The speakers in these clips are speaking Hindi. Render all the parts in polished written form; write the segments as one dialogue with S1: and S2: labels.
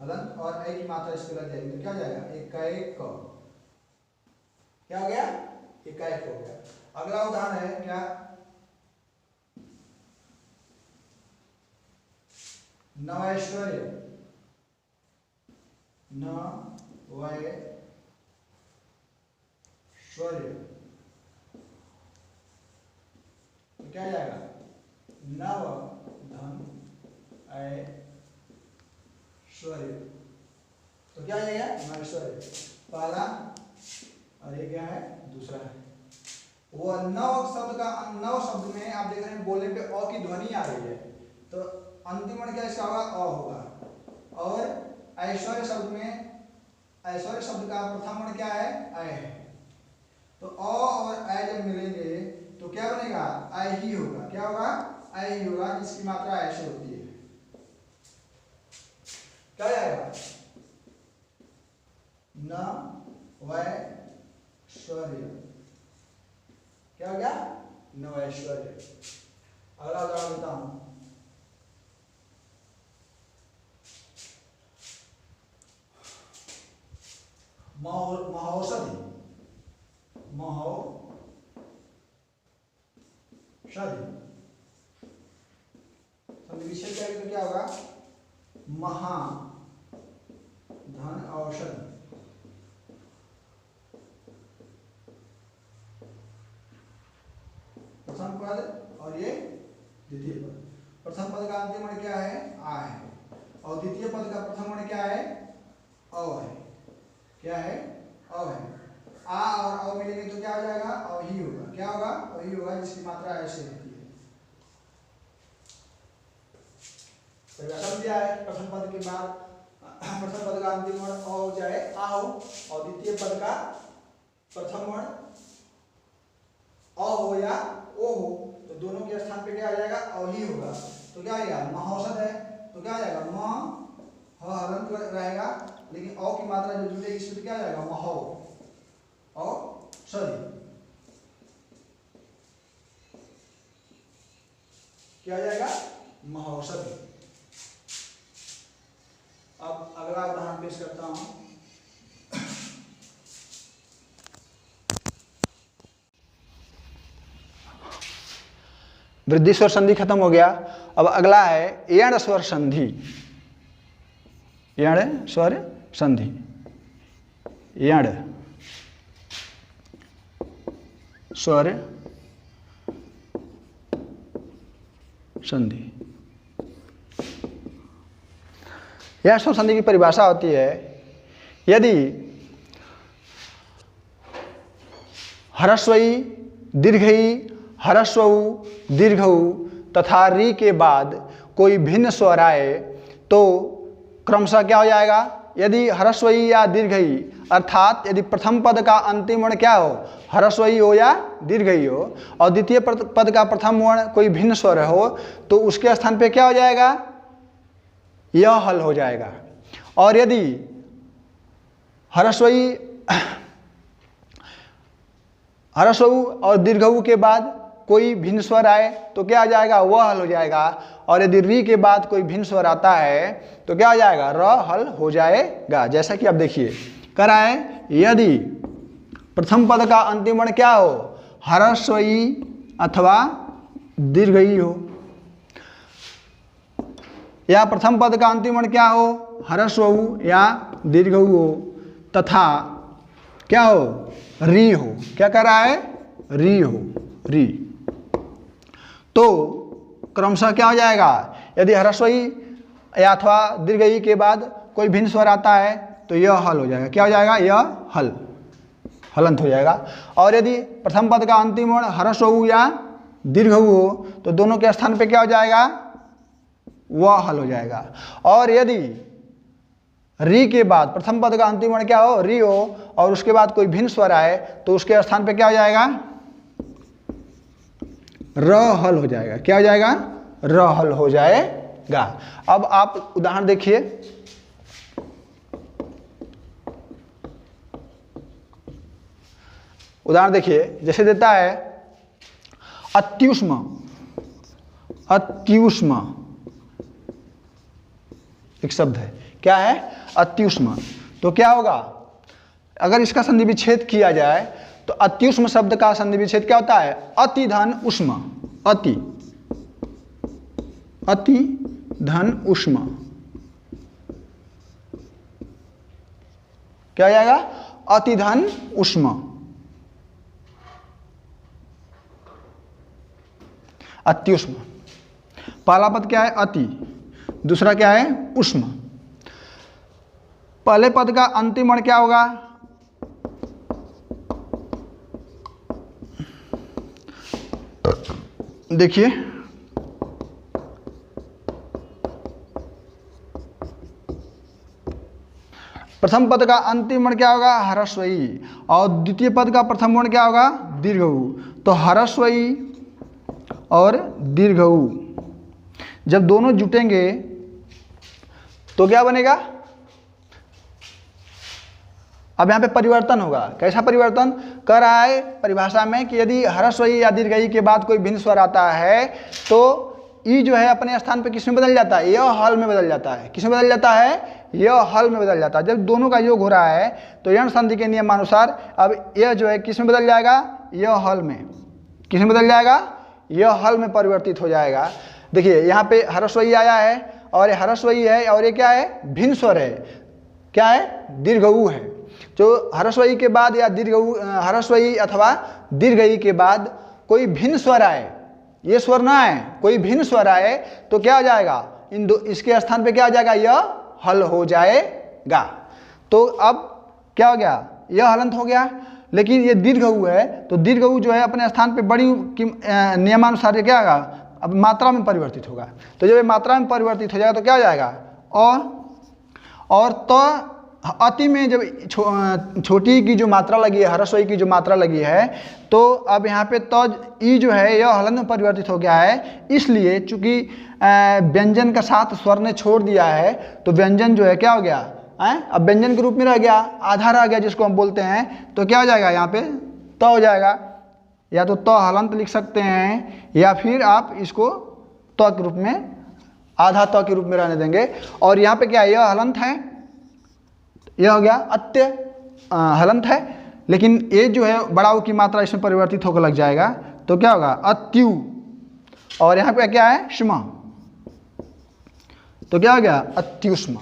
S1: हलंत और ए की मात्रा इस पे लग जाएगी तो क्या हो जाएगा एकाएक क। क्या हो गया एकाएक हो गया। अगला उदाहरण है क्या नवैश्वर्य नवैश्वर्य तो क्या हो जाएगा नव धन ऐश्वर्य तो क्या हो जाएगा नवैश्वर्य पहला और ये क्या है दूसरा है। वो नव शब्द में आप देख रहे हैं बोलने पे अ की ध्वनि आ रही है तो अंतिम वर्ण क्या इसका होगा अ होगा। और ऐश्वर्य शब्द में ऐश्वर्य शब्द का प्रथम वर्ण क्या है ऐ है तो अ और ऐ जब मिलेंगे तो क्या बनेगा ऐ ही होगा। क्या होगा ऐ ही होगा जिसकी मात्रा ऐसे होती है। क्या जाएगा नवैश्वर्य क्या हो गया नवैश्वर्य। अगला उदाहरण देता हूं महौषधि विशेष करेंगे तो क्या होगा महा धन औषधि। प्रथम पद और ये द्वितीय पद। प्रथम पद का अंतिम वर्ण क्या है आ है और द्वितीय पद का प्रथम वर्ण क्या है अ है। क्या है अ है। आ और अ मिलेंगे तो क्या हो जाएगा अ ही होगा। क्या होगा अ ही होगा जिसकी मात्रा ऐसे होती है। समझ गया है। प्रथम पद के बाद प्रथम पद का अंतिम वर्ण अ हो जाए आ हो और द्वितीय पद का प्रथम वर्ण अ हो या ओ हो तो दोनों के स्थान पे क्या आ जाएगा अ ही होगा। तो क्या आएगा महौषध है तो क्या आ जाएगा म हलंत रहेगा लेकिन औ की मात्रा जो जुड़ेगी इसमें क्या आ जाएगा महो औषधि। क्या आ जाएगा महौषधि। अब अगला उदाहरण पेश करता हूं वृद्धि स्वर संधि खत्म हो गया। अब अगला है यण स्वर संधि। यण स्वर संधि यण स्वर संधि। यह स्वर संधि की परिभाषा होती है यदि ह्रस्वई दीर्घई ह्रस्वऊ दीर्घऊ तथा री के बाद कोई भिन्न स्वर आए तो क्रमशः क्या हो जाएगा यदि ह्रस्वई या दीर्घई अर्थात यदि प्रथम पद का अंतिम वर्ण क्या हो ह्रस्वई हो या दीर्घई हो और द्वितीय पद का प्रथम वर्ण कोई भिन्न स्वर हो तो उसके स्थान पे क्या हो जाएगा यह हल हो जाएगा। और यदि ह्रस्वऊ और दीर्घऊ के बाद कोई भिन्न स्वर आए तो क्या आ जाएगा वह हल हो जाएगा। और यदि री के बाद कोई भिन्न स्वर आता है तो क्या हो जाएगा र हल हो जाएगा। जैसा कि आप देखिए कराए यदि प्रथम पद का अंतिम वर्ण क्या हो ह्रस्वई अथवा दीर्घई हो या प्रथम पद का अंतिम वर्ण क्या हो ह्रस्वऊ या दीर्घऊ हो तथा क्या हो री हो। क्या कर रहा है री हो री तो क्रमशः क्या हो जाएगा यदि ह्रस्वई या अथवा दीर्घई के बाद कोई भिन्न स्वर आता है तो यह हल हो जाएगा। क्या हो जाएगा यह हलंत हो जाएगा। और यदि प्रथम पद का अंतिम वर्ण ह्रस्वऊ या दीर्घऊ हो तो दोनों के स्थान पे क्या हो जाएगा वह हल हो जाएगा। और यदि री के बाद प्रथम पद का अंतिम वर्ण क्या हो री हो और उसके बाद कोई भिन्न स्वर आए तो उसके स्थान पे क्या हो जाएगा र हल हो जाएगा। क्या हो जाएगा र हल हो जाएगा। अब आप उदाहरण देखिए उदाहरण देखिए जैसे देता है अत्युष्म एक शब्द है क्या है, अत्युष्म। तो क्या होगा, अगर इसका संधि विच्छेद किया जाए तो अत्युष्म शब्द का संधि विच्छेद क्या होता है, अति धन उष्म, अति धन उष्म, क्या हो जाएगा, अति धन उष्म, अत्युष्म। पहला पद क्या है, अति, दूसरा क्या है, उष्म। पहले पद का अंतिम वर्ण क्या होगा, देखिए प्रथम पद का अंतिम वर्ण क्या होगा, ह्रस्वई, और द्वितीय पद का प्रथम वर्ण क्या होगा, दीर्घ ऊ। तो ह्रस्वई और दीर्घ ऊ जब दोनों जुटेंगे तो क्या बनेगा, अब यहाँ पे परिवर्तन होगा। कैसा परिवर्तन कर रहा है परिभाषा में कि यदि ह्रस्वई या दीर्घई के बाद कोई भिन्न स्वर आता है तो ई जो है अपने स्थान पे किस में बदल जाता है, यह हल में बदल जाता है। किस में बदल जाता है, यह हल में बदल जाता है। जब दोनों का योग हो रहा है तो यण संधि के नियमानुसार अब यह जो है किस में बदल जाएगा, यह हल में। किस में बदल जाएगा, यह हल में परिवर्तित हो जाएगा। देखिए यहाँ पे ह्रस्वई आया है और ये ह्रस्वई है और ये क्या है, भिन्न स्वर है, क्या है, दीर्घ ऊ है। जो ह्रस्वई के बाद या दीर्घ ह्रस्वई अथवा दीर्घई के बाद कोई भिन्न स्वर आए, ये स्वर ना आए, कोई भिन्न स्वर आए तो क्या हो जाएगा, इन दो इसके स्थान पे क्या हो जाएगा, यह हल हो जाएगा। तो अब क्या हो गया, यह हलंत हो गया। लेकिन ये दीर्घ ऊ है तो दीर्घ ऊ जो है अपने स्थान पे बड़ी नियमानुसार क्या होगा, अब मात्रा में परिवर्तित होगा। तो जब ये मात्रा में परिवर्तित हो जाएगा तो क्या हो जाएगा, और तो अति में जब छोटी की जो मात्रा लगी है, ह्रस्वई की जो मात्रा लगी है, तो अब यहाँ पे तो ई जो है यह हलंत में परिवर्तित हो गया है। इसलिए चूंकि व्यंजन का साथ स्वर ने छोड़ दिया है तो व्यंजन जो है क्या हो गया, अब व्यंजन के रूप में रह गया, आधा रह गया जिसको हम बोलते हैं। तो क्या हो जाएगा, यहाँ पे तो हो जाएगा, या तो तो हलंत लिख सकते हैं या फिर आप इसको तो के रूप में, आधा तो के रूप में रहने देंगे। और यहाँ पे क्या है, यह हलंत है, यह हो गया अत्य हलंत है। लेकिन ये जो है बड़ा ऊ की मात्रा इसमें परिवर्तित होकर लग जाएगा तो क्या होगा, अत्यु, और यहाँ पे क्या है, श्म, तो क्या हो गया, अत्युष्म।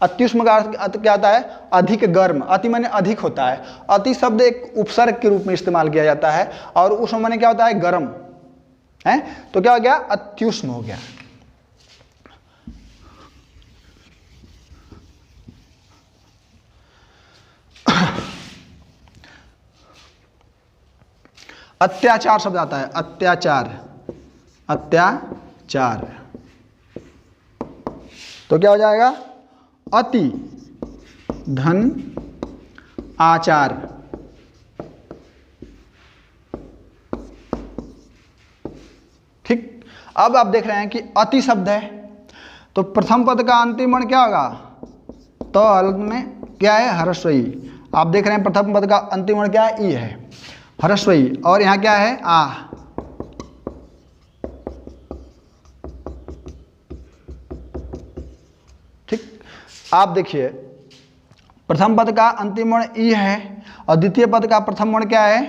S1: अत्युष्म का अर्थ क्या आता है, अधिक गर्म। अति माने अधिक होता है। अति शब्द एक उपसर्ग के रूप में इस्तेमाल किया जाता है और उष्म माने क्या होता है, गर्म है। तो क्या हो गया, अत्युष्म हो गया। अत्याचार शब्द आता है, अत्याचार, अत्याचार, तो क्या हो जाएगा, अति धन आचार। ठीक, अब आप देख रहे हैं कि अति शब्द है तो प्रथम पद का अंतिम वर्ण क्या होगा, तो हलंत में क्या है, ह्रस्वई। आप देख रहे हैं प्रथम पद का अंतिम वर्ण क्या है, ई है, ह्रस्वई, और यहाँ क्या है, आ। ठीक, आप देखिए प्रथम पद का अंतिम वर्ण ई है और द्वितीय पद का प्रथम वर्ण क्या है,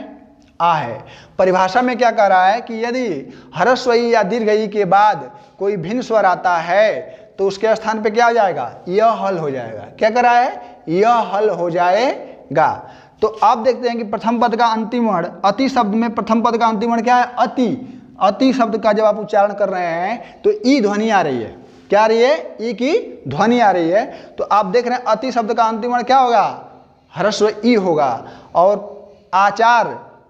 S1: आ है। परिभाषा में क्या कह रहा है कि यदि ह्रस्वई या दीर्घई के बाद कोई भिन्न स्वर आता है तो उसके स्थान पे क्या हो जाएगा, यह हल हो जाएगा। क्या कर रहा है, यह हल हो जाएगा। तो आप देखते हैं कि प्रथम पद का अंतिम वर्ण अति शब्द में प्रथम पद का अंतिम वर्ण क्या है, अति। अति शब्द का जब आप उच्चारण कर रहे हैं तो ई ध्वनि आ रही है, क्या आ रही है, ई की ध्वनि आ रही है। तो आप देख रहे हैं अति शब्द का अंतिम वर्ण क्या होगा, ह्रस्व ई होगा। और आचार,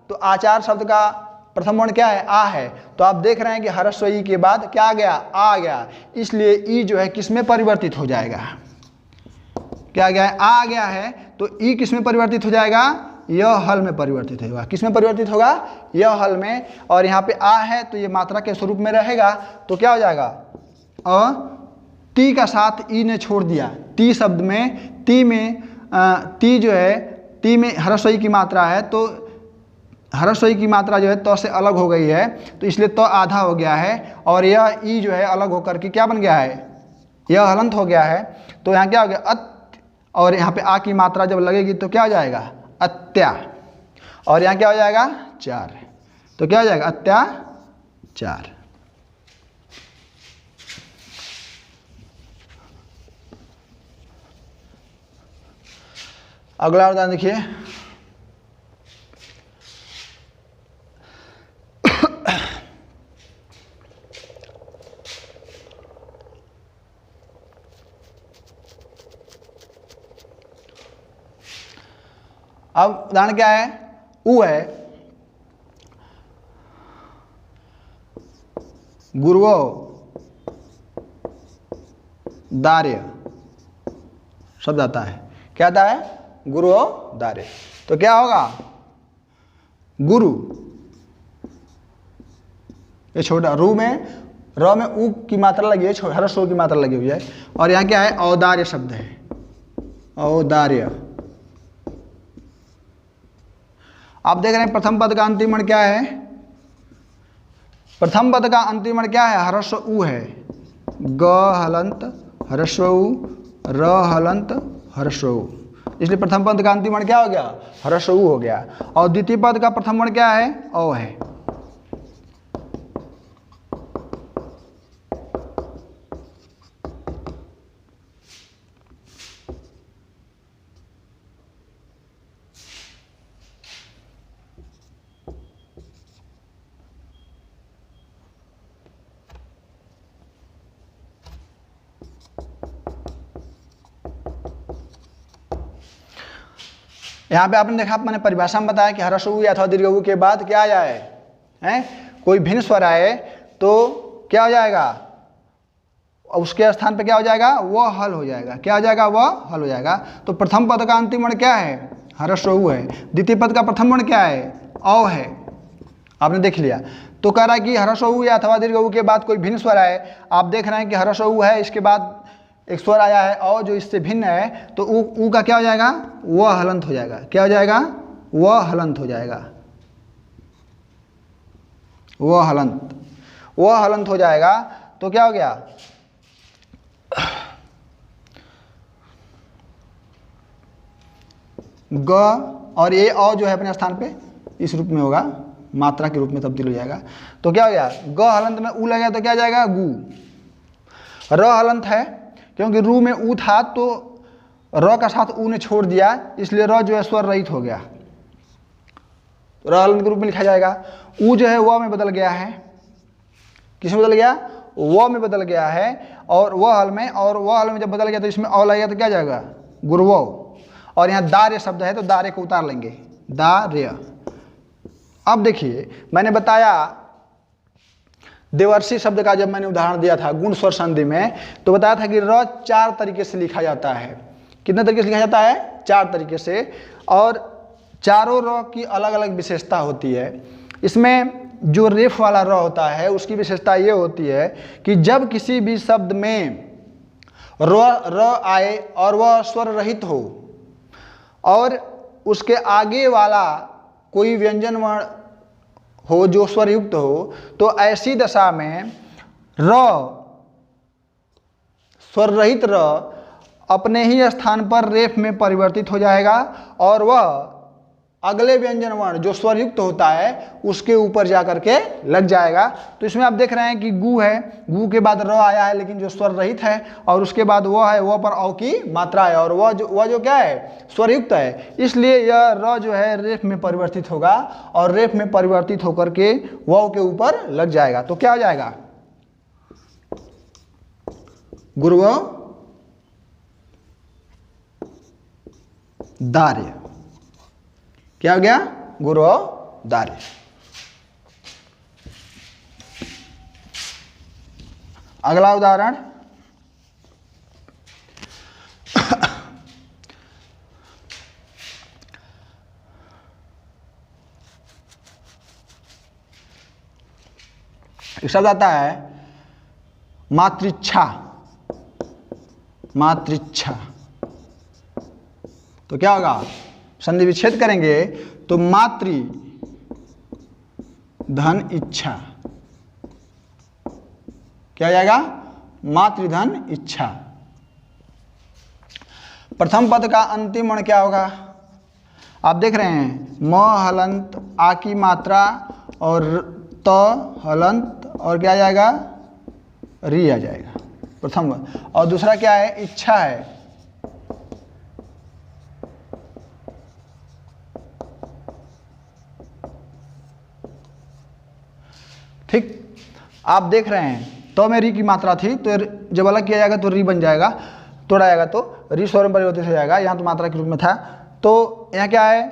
S1: तो आचार शब्द का प्रथम वर्ण क्या है, आ है। तो आप देख रहे हैं कि ह्रस्व ई के बाद क्या आ गया, आ गया। इसलिए ई जो है किस में परिवर्तित हो जाएगा, क्या गया है, आ गया है। तो ई किस में परिवर्तित हो जाएगा, यह हल में परिवर्तित होगा। किस में परिवर्तित होगा, यह हल में। और यहाँ पे आ है तो ये मात्रा के स्वरूप में रहेगा। तो क्या हो जाएगा, ती का साथ ई ने छोड़ दिया। ती शब्द में ती जो है, ती में ह्रस्वई की मात्रा है तो ह्रस्वई की मात्रा जो है तो से अलग हो गई है, तो इसलिए तो आधा हो गया है। और यह ई जो है अलग होकर के क्या बन गया है, यह हलंत हो गया है। तो यहाँ क्या हो गया अत, और यहाँ पे आ की मात्रा जब लगेगी तो क्या हो जाएगा अत्या, और यहाँ क्या हो जाएगा चार, तो क्या हो जाएगा अत्याचार। अगला उदाहरण देखिए, अब उदाहरण क्या है, उ है गुरुओ दार्य शब्द आता है, क्या आता है गुरुओ दार्य, तो क्या होगा गुरु, ये छोटा रू में र में उ की मात्रा लगी है, हर्ष उ की मात्रा लगी हुई है, और यहाँ क्या है औदार्य शब्द है, औदार्य। आप देख रहे हैं प्रथम पद का अंतिम वर्ण क्या है, प्रथम पद का अंतिम वर्ण क्या है हर्ष उ है, ग हलंत हर्ष उ, र हलंत हर्ष उ, इसलिए प्रथम पद का अंतिम वर्ण क्या हो गया हर्ष उ हो गया, और द्वितीय पद का प्रथम वर्ण क्या है औ है। यहाँ पे आपने देखा, मैंने परिभाषा में बताया कि हर्ष उ अथवा दीर्घ उ के बाद क्या आ जाए हैं, कोई भिन्न स्वर आए तो क्या हो जाएगा, उसके स्थान पे क्या हो जाएगा वह हल हो जाएगा, क्या हो जाएगा वह हल हो जाएगा। तो प्रथम पद का अंतिम वर्ण क्या है हर्ष उ है, द्वितीय पद का प्रथम वर्ण क्या है औ है, आपने देख लिया। तो कह रहा है कि हर्ष उ अथवा दीर्घ उ के बाद कोई भिन्न स्वर आए, आप देख रहे हैं कि हर्ष उ है, इसके बाद एक स्वर आया है और जो इससे भिन्न है, तो उ का क्या हो जाएगा वह हलंत हो जाएगा, क्या हो जाएगा वह हलंत हो जाएगा, वह हलंत हो जाएगा। तो क्या हो गया ग, और ये अ जो है अपने स्थान पे इस रूप में होगा, मात्रा के रूप में तब्दील हो जाएगा। तो क्या हो गया ग हलंत में उ लगा तो क्या जाएगा गु, र हलंत है क्योंकि रू में उ था तो र का साथ उ ने छोड़ दिया, इसलिए र जो है स्वर रहित हो गया, र हलंत के रूप में लिखा जाएगा। उ जो है व में बदल गया है, किस में बदल गया व में बदल गया है, और वह हल में, और वह हल में जब बदल गया तो इसमें अ लगेगा तो क्या जाएगा गुरुवो, और यहाँ दार्य शब्द है तो दार्य को उतार लेंगे दार्य। अब देखिए मैंने बताया देवर्षि शब्द का, जब मैंने उदाहरण दिया था गुण स्वर संधि में, तो बताया था कि र चार तरीके से लिखा जाता है, कितने तरीके से लिखा जाता है चार तरीके से, और चारों र की अलग अलग विशेषता होती है। इसमें जो रेफ वाला र होता है उसकी विशेषता ये होती है कि जब किसी भी शब्द में र आए और वह स्वर रहित हो और उसके आगे वाला कोई व्यंजन वर्ण हो जो स्वर युक्त हो, तो ऐसी दशा में र स्वर रहित र अपने ही स्थान पर रेफ में परिवर्तित हो जाएगा, और वह अगले व्यंजन वर्ण जो स्वर युक्त होता है उसके ऊपर जाकर के लग जाएगा। तो इसमें आप देख रहे हैं कि गु है, गु के बाद र आया है लेकिन जो स्वर रहित है, और उसके बाद वह है, वह पर औ की मात्रा है, और वह जो क्या है स्वर युक्त है, इसलिए यह र जो है रेफ में परिवर्तित होगा, और रेफ में परिवर्तित होकर के वह के ऊपर लग जाएगा। तो क्या हो जाएगा गुरुवो दार्य, क्या हो गया गुरुवो दार्य। अगला उदाहरण एक शब्द आता है मातृच्छा, मातृच्छा, तो क्या होगा संधि विच्छेद करेंगे तो मातृ धन इच्छा, क्या हो जाएगा मातृधन इच्छा। प्रथम पद का अंतिम वर्ण क्या होगा? आप देख रहे हैं म हलंत आ की मात्रा और त हलंत और क्या आ जाएगा? री आ जाएगा प्रथम वर्ण। और दूसरा क्या है? इच्छा है। ठीक, आप देख रहे हैं तो में री की मात्रा थी, तो जब अलग किया जाएगा तो री बन जाएगा, तोड़ा जाएगा तो री स्वर में परिवर्तित हो जाएगा। यहाँ तो मात्रा के रूप में था, तो यहाँ क्या है?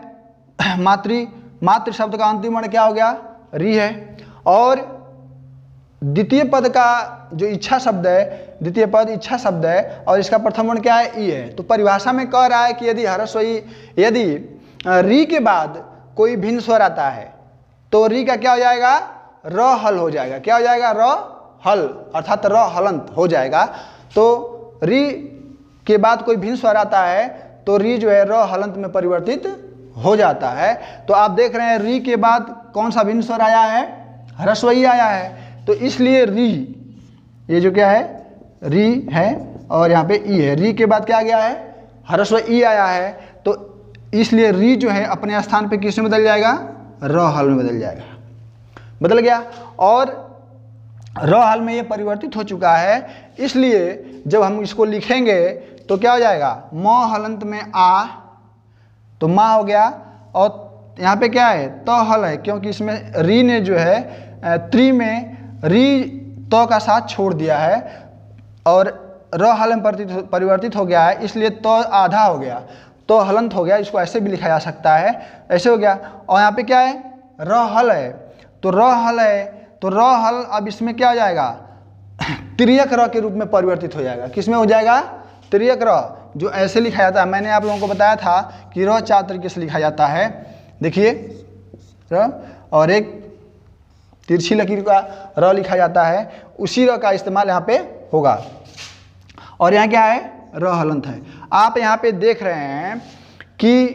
S1: मातृ शब्द का अंतिम वर्ण क्या हो गया? री है। और द्वितीय पद का जो इच्छा शब्द है, द्वितीय पद इच्छा शब्द है और इसका प्रथम वर्ण क्या है? ई है। तो परिभाषा में कह रहा है कि यदि ह्रस्व यदि री के बाद कोई भिन्न स्वर आता है तो री का क्या हो जाएगा? र हल हो जाएगा। क्या हो जाएगा? र हल, अर्थात र हलंत हो जाएगा। तो री के बाद कोई भिन्न स्वर आता है तो री जो है र हलंत में परिवर्तित हो जाता है। तो आप देख रहे हैं री के बाद कौन सा भिन्न स्वर आया है? ह्रस्व ई आया है। तो इसलिए री, ये जो क्या है? री है और यहाँ पे ई है। री के बाद क्या आ गया है? ह्रस्व ई आया है। तो इसलिए री जो है अपने स्थान पे किस में बदल जाएगा? र हल में बदल जाएगा, बदल गया। और र हल में ये परिवर्तित हो चुका है, इसलिए जब हम इसको लिखेंगे तो क्या हो जाएगा? म हलंत में आ, तो माँ हो गया। और यहाँ पे क्या है? तो हल है, क्योंकि इसमें री ने जो है त्रि में री तो का साथ छोड़ दिया है और र हल में परिवर्तित हो गया है, इसलिए तो आधा हो गया, तो हलंत हो गया। इसको ऐसे भी लिखा जा सकता है, ऐसे हो गया। और यहाँ पे क्या है? र हल है, तो र हल है, तो र हल अब इसमें क्या हो जाएगा? तिर्यक र के रूप में परिवर्तित हो जाएगा। किस में हो जाएगा? तिर्यक र, जो ऐसे लिखा जाता है। मैंने आप लोगों को बताया था कि र 4 तरीके से लिखा जाता है। देखिए र, और एक तिरछी लकीर का र लिखा जाता है, उसी र का इस्तेमाल यहाँ पे होगा। और यहाँ क्या है? र हलंत है। आप यहाँ पे देख रहे हैं कि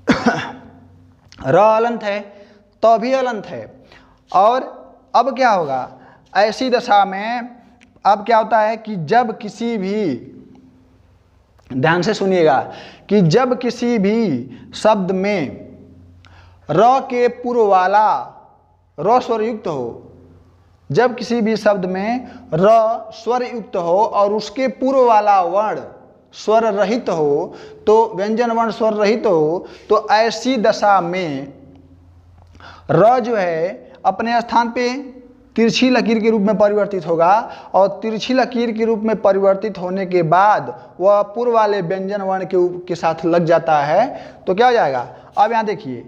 S1: र हलंत है, तो भी हलंत है। और अब क्या होगा? ऐसी दशा में अब क्या होता है कि जब किसी भी, ध्यान से सुनिएगा, कि जब किसी भी शब्द में र के पूर्व वाला र स्वर युक्त हो, जब किसी भी शब्द में र स्वर युक्त हो और उसके पूर्व वाला वर्ण स्वर रहित हो, तो व्यंजन वर्ण स्वर रहित हो, तो ऐसी दशा में र जो है अपने स्थान पे तिरछी लकीर के रूप में परिवर्तित होगा। और तिरछी लकीर के रूप में परिवर्तित होने के बाद वह पूर्व वाले व्यंजन वर्ण के साथ लग जाता है, तो क्या हो जाएगा? अब यहाँ देखिए,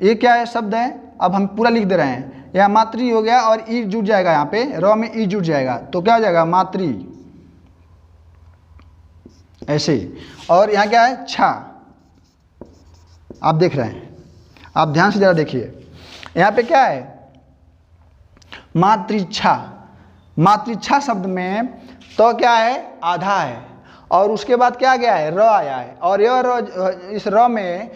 S1: ये क्या है? शब्द है। अब हम पूरा लिख दे रहे हैं। यहाँ मातृ हो गया और ई जुड़ जाएगा, यहाँ पे र में ई जुड़ जाएगा, तो क्या हो जाएगा? मातृ, ऐसे। और यहाँ क्या है? छा। आप देख रहे हैं, आप ध्यान से जरा देखिए, यहाँ पे क्या है? मातृच्छा। मातृच्छा शब्द में तो क्या है? आधा है, और उसके बाद क्या गया है? र आया है, और यह र, इस र में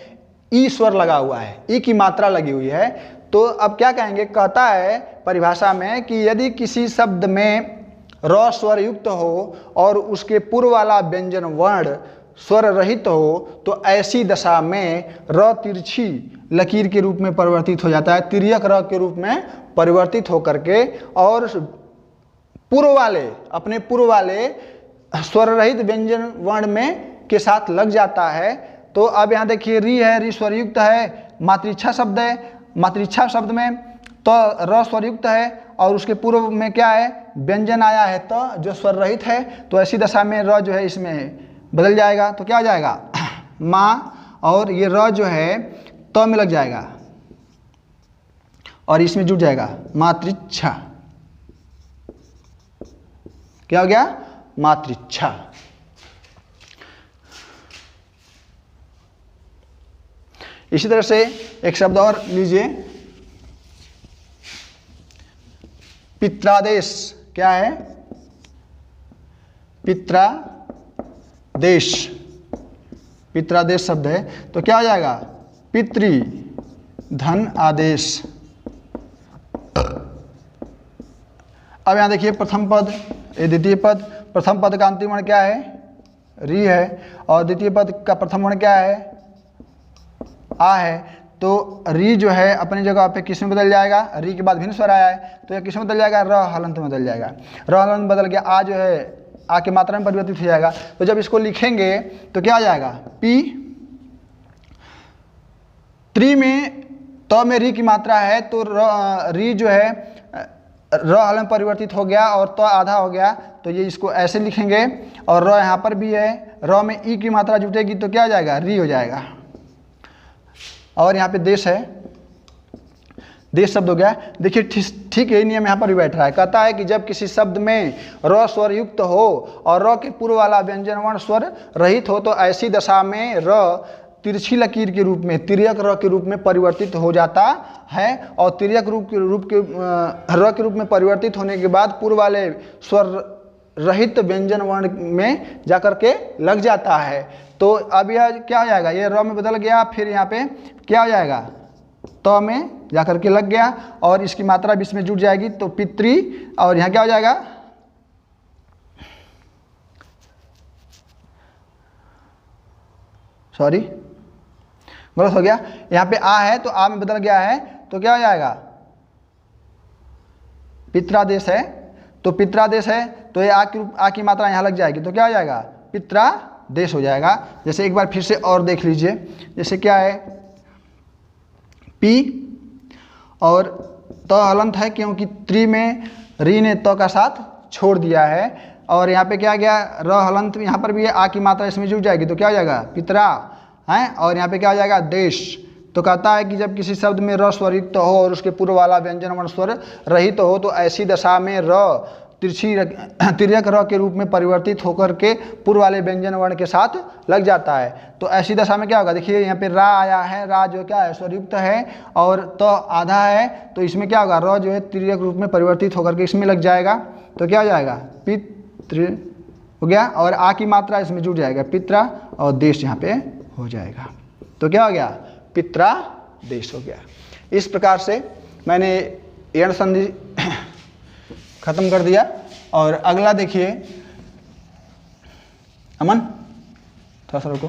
S1: ई स्वर लगा हुआ है, ई की मात्रा लगी हुई है। तो अब क्या कहेंगे? कहता है परिभाषा में कि यदि किसी शब्द में र स्वर युक्त हो और उसके पूर्व वाला व्यंजन वर्ण स्वर रहित हो, तो ऐसी दशा में र तिरछी लकीर के रूप में परिवर्तित हो जाता है, तिर्यक र के रूप में परिवर्तित होकर के, और पूर्व वाले, अपने पूर्व वाले स्वर रहित व्यंजन वर्ण में के साथ लग जाता है। तो अब यहाँ देखिए, री है, री स्वर युक्त है, मातृच्छा शब्द है, मातृच्छा शब्द में तो र स्वर युक्त है और उसके पूर्व में क्या है? व्यंजन आया है, तो जो स्वर रहित है, तो ऐसी दशा में र जो है इसमें बदल जाएगा, तो क्या हो जाएगा? माँ, और ये र जो है तो में लग जाएगा और इसमें जुड़ जाएगा मातृच्छा। क्या हो गया? मातृच्छा। इसी तरह से एक शब्द और लीजिए, पित्रादेश। क्या है? पित्रादेश, पित्रादेश शब्द है, तो क्या हो जाएगा? पितृ धन आदेश। अब यहाँ देखिए प्रथम पद, ये द्वितीय पद, प्रथम पद का अंतिम वर्ण क्या है? री है, और द्वितीय पद का प्रथम वर्ण क्या है, आ है, तो री जो है अपनी जगह पे किस में बदल जाएगा, री के बाद भिन्न स्वर आया है तो यह किस में बदल जाएगा, र हलंत में बदल जाएगा। र हलंत बदल गया, आ जो है आ की मात्रा में परिवर्तित हो जाएगा। तो जब इसको लिखेंगे तो क्या आ जाएगा, पी त्री में तो में री की मात्रा है तो री जो है र हल में परिवर्तित हो गया और तो आधा हो गया, तो ये इसको ऐसे लिखेंगे। और र यहाँ पर भी है, र में ई की मात्रा जुटेगी तो क्या आ जाएगा, री हो जाएगा। और यहाँ पे देश है, देश शब्द हो गया। देखिए ठीक यही नियम यहाँ पर भी बैठ रहा है। कहता है कि जब किसी शब्द में र स्वर युक्त हो और र के पूर्व वाला व्यंजन वर्ण स्वर रहित हो तो ऐसी दशा में र तिरछी लकीर के रूप में, तिर्यक र के रूप में परिवर्तित हो जाता है। और तिर्यक र के रूप में परिवर्तित होने के बाद पूर्व वाले स्वर रहित व्यंजन वर्ण में जाकर के लग जाता है। तो अब यह क्या हो जाएगा, ये र में बदल गया, फिर यहाँ पे क्या हो जाएगा, तो में जाकर के लग गया और इसकी मात्रा भी इसमें जुट जाएगी तो पितृ, और यहाँ क्या हो जाएगा, सॉरी गलत हो गया, यहाँ पे आ है तो आ में बदल गया है तो क्या हो जाएगा, पित्रादेश है, तो पित्रादेश है तो ये आ की मात्रा यहाँ लग जाएगी तो क्या हो जाएगा, पित्रादेश हो जाएगा। जैसे एक बार फिर से और देख लीजिए, जैसे क्या है, पी और तो हलंत है क्योंकि त्री में री ने तो का साथ छोड़ दिया है। और यहाँ पे क्या गया, र हलंत यहाँ पर भी है, आ की मात्रा इसमें जुट जाएगी तो क्या हो जाएगा, पितरा है। और यहाँ पे क्या हो जाएगा, देश। तो कहता है कि जब किसी शब्द में र स्वर युक्त हो और उसके पूर्व वाला व्यंजन वर्ण स्वर रहित हो तो ऐसी दशा में र तिर्यक र के रूप में परिवर्तित होकर के पूर्व वाले व्यंजन वर्ण के साथ लग जाता है। तो ऐसी दशा में क्या होगा, देखिए यहाँ पे रा आया है, रा जो क्या है स्वरयुक्त है और तो आधा है, तो इसमें क्या होगा, र जो है तिर्यक रूप में परिवर्तित होकर के इसमें लग जाएगा तो क्या हो जाएगा, पितृ हो गया। और आ की मात्रा इसमें जुड़ जाएगा, पित्रा, और देश यहाँ पे हो जाएगा तो क्या हो गया, पित्रा देश हो गया। इस प्रकार से मैंने यण संधि खत्म कर दिया। और अगला देखिए, अमन थोड़ा सा रुको।